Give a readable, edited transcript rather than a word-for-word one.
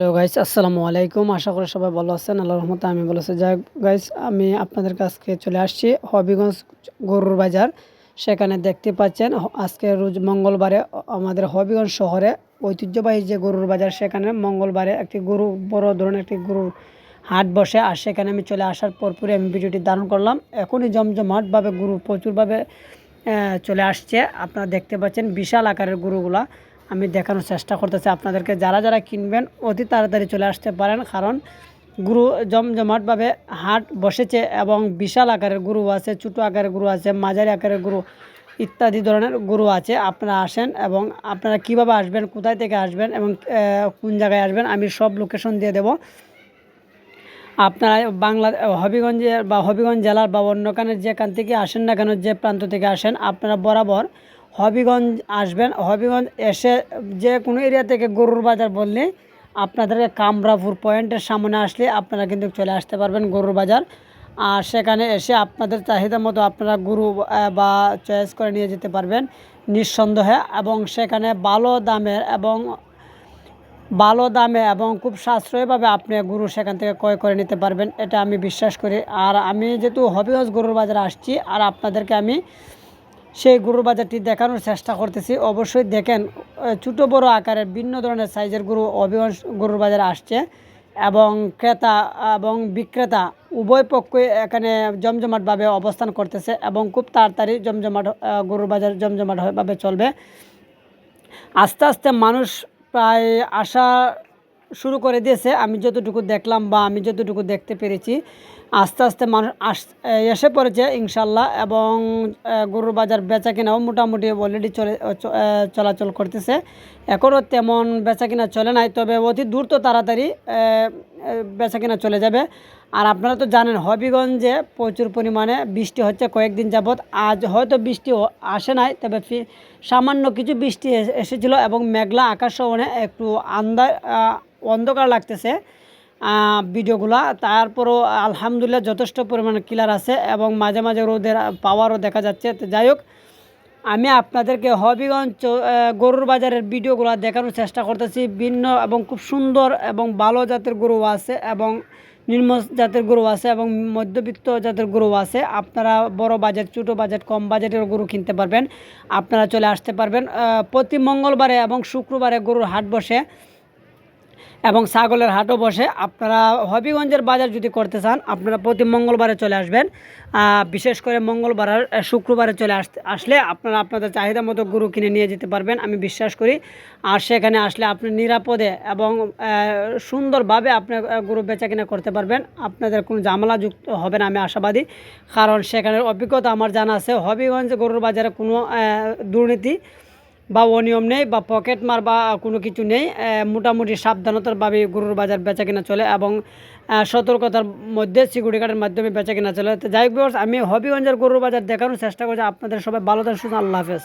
Hello guys, আসসালামু আলাইকুম। আশা করি সবাই ভালো আছেন। আল্লাহর রহমতে আমি ভালো আছি। যাই হোক গাইস, আমি আপনাদের কাছে চলে আসছি হবিগঞ্জ গরুর বাজার। সেখানে দেখতে পাচ্ছেন আজকে রোজ মঙ্গলবারে আমাদের হবিগঞ্জ শহরে ঐতিহ্যবাহী যে গরুর বাজার, সেখানে মঙ্গলবারে একটি গরু বড় ধরনের একটি গরুর হাট বসে। আর সেখানে আমি চলে আসার পরপরই আমি ভিডিওটি ধারণ করলাম। এখনই জমজমাটভাবে গরু প্রচুরভাবে চলে আসছে। আপনারা দেখতে পাচ্ছেন বিশাল আকারের গরুগুলা আমি দেখানোর চেষ্টা করতেছি আপনাদেরকে। যারা যারা কিনবেন অতি তাড়াতাড়ি চলে আসতে পারেন, কারণ গরু জমজমাটভাবে হাট বসেছে এবং বিশাল আকারের গরু আছে, ছোটো আকারের গরু আছে, মাঝারি আকারের গরু ইত্যাদি ধরনের গরু আছে। আপনারা আসেন এবং আপনারা কিভাবে আসবেন, কোথায় থেকে আসবেন এবং কোন জায়গায় আসবেন আমি সব লোকেশন দিয়ে দেব। আপনারা হবিগঞ্জের বা হবিগঞ্জ জেলার বা অন্যখানের যেখান থেকে আসেন না কেন, যে প্রান্ত থেকে আসেন, আপনারা বরাবর হবিগঞ্জ আসবেন। হবিগঞ্জ এসে যে কোনো এরিয়া থেকে গরুর বাজার বললে আপনাদেরকে কামরাপুর পয়েন্টের সামনে আসলে আপনারা কিন্তু চলে আসতে পারবেন গরুর বাজার। আর সেখানে এসে আপনাদের চাহিদা মতো আপনারা গরু বা চয়েস করে নিয়ে যেতে পারবেন নিঃসন্দেহে। এবং সেখানে ভালো দামে এবং খুব সাশ্রয়ীভাবে আপনি গরু সেখান থেকে ক্রয় করে নিতে পারবেন, এটা আমি বিশ্বাস করি। আর আমি যেহেতু হবিগঞ্জ গরুর বাজারে আসছি আর আপনাদেরকে আমি সেই গরুর বাজারটি দেখানোর চেষ্টা করতেছি, অবশ্যই দেখেন। ছোটো বড় আকারের ভিন্ন ধরনের সাইজের গরু হবিগঞ্জ গরুর বাজারে আসছে এবং ক্রেতা এবং বিক্রেতা উভয় পক্ষই এখানে জমজমাটভাবে অবস্থান করতেছে এবং খুব তাড়াতাড়ি গরুর বাজার জমজমাটভাবে চলবে। আস্তে আস্তে মানুষ প্রায় আসা শুরু করে দিয়েছে, আমি যতটুকু দেখলাম বা আমি যতটুকু দেখতে পেরেছি। আস্তে আস্তে মানুষ এসে পড়েছে ইনশাল্লাহ। এবং গরুর বাজার বেচা কেনাও মোটামুটি অলরেডি চলাচল করতেছে। এখনও তেমন বেচা কেনা চলে নাই, তবে অতি দ্রুত তাড়াতাড়ি বেচা কেনা চলে যাবে। আর আপনারা তো জানেন হবিগঞ্জে প্রচুর পরিমাণে বৃষ্টি হচ্ছে কয়েকদিন যাবৎ। আজ হয়তো বৃষ্টি আসে নাই, তবে সামান্য কিছু বৃষ্টি এসেছিলো এবং মেঘলা আকাশ সহনে একটু অন্ধকার লাগতেছে ভিডিওগুলা। তারপরও আলহামদুলিল্লাহ যথেষ্ট পরিমাণে ক্লিয়ার আছে এবং মাঝে মাঝে রোদের পাওয়ারও দেখা যাচ্ছে। তো যাই হোক, আমি আপনাদেরকে হবিগঞ্জ গরুর বাজারের ভিডিওগুলো দেখানোর চেষ্টা করতেছি। ভিন্ন এবং খুব সুন্দর এবং ভালো জাতের গরু আছে এবং নিম্ন জাতের গরু আছে এবং মধ্যবিত্ত জাতের গরু আছে। আপনারা বড় বাজেট, ছোটো বাজেট, কম বাজেটের গরু কিনতে পারবেন। আপনারা চলে আসতে পারবেন। প্রতি মঙ্গলবারে এবং শুক্রবারে গরুর হাট বসে এবং ছাগলের হাটও বসে। আপনারা হবিগঞ্জের বাজার যদি করতে চান আপনারা প্রতি মঙ্গলবারে চলে আসবেন। বিশেষ করে মঙ্গলবার আর শুক্রবারে চলে আসলে আপনারা আপনাদের চাহিদা মতো গরু কিনে নিয়ে যেতে পারবেন, আমি বিশ্বাস করি। আর সেখানে আসলে আপনি নিরাপদে এবং সুন্দরভাবে আপনি গরু বেচা কিনা করতে পারবেন। আপনাদের কোনো ঝামেলা যুক্ত হবে না, আমি আশাবাদী। কারণ সেখানের অভিজ্ঞতা আমার জানা আছে। হবিগঞ্জ গরুর বাজারে কোনো দুর্নীতি বা অনিয়ম নেই বা পকেটমার বা কোনো কিছু নেই। মোটামুটি সাবধানতারভাবে গরুর বাজার বেচা কিনা চলে এবং সতর্কতার মধ্যে সিকিউরিটি গার্ডের মাধ্যমে বেচা কিনা চলে। তো যাই হোক, আমি হবিগঞ্জের গরুর বাজার দেখানোর চেষ্টা করছি। আপনাদের সবাই ভালো থাকুন, আল্লাহ হাফেজ।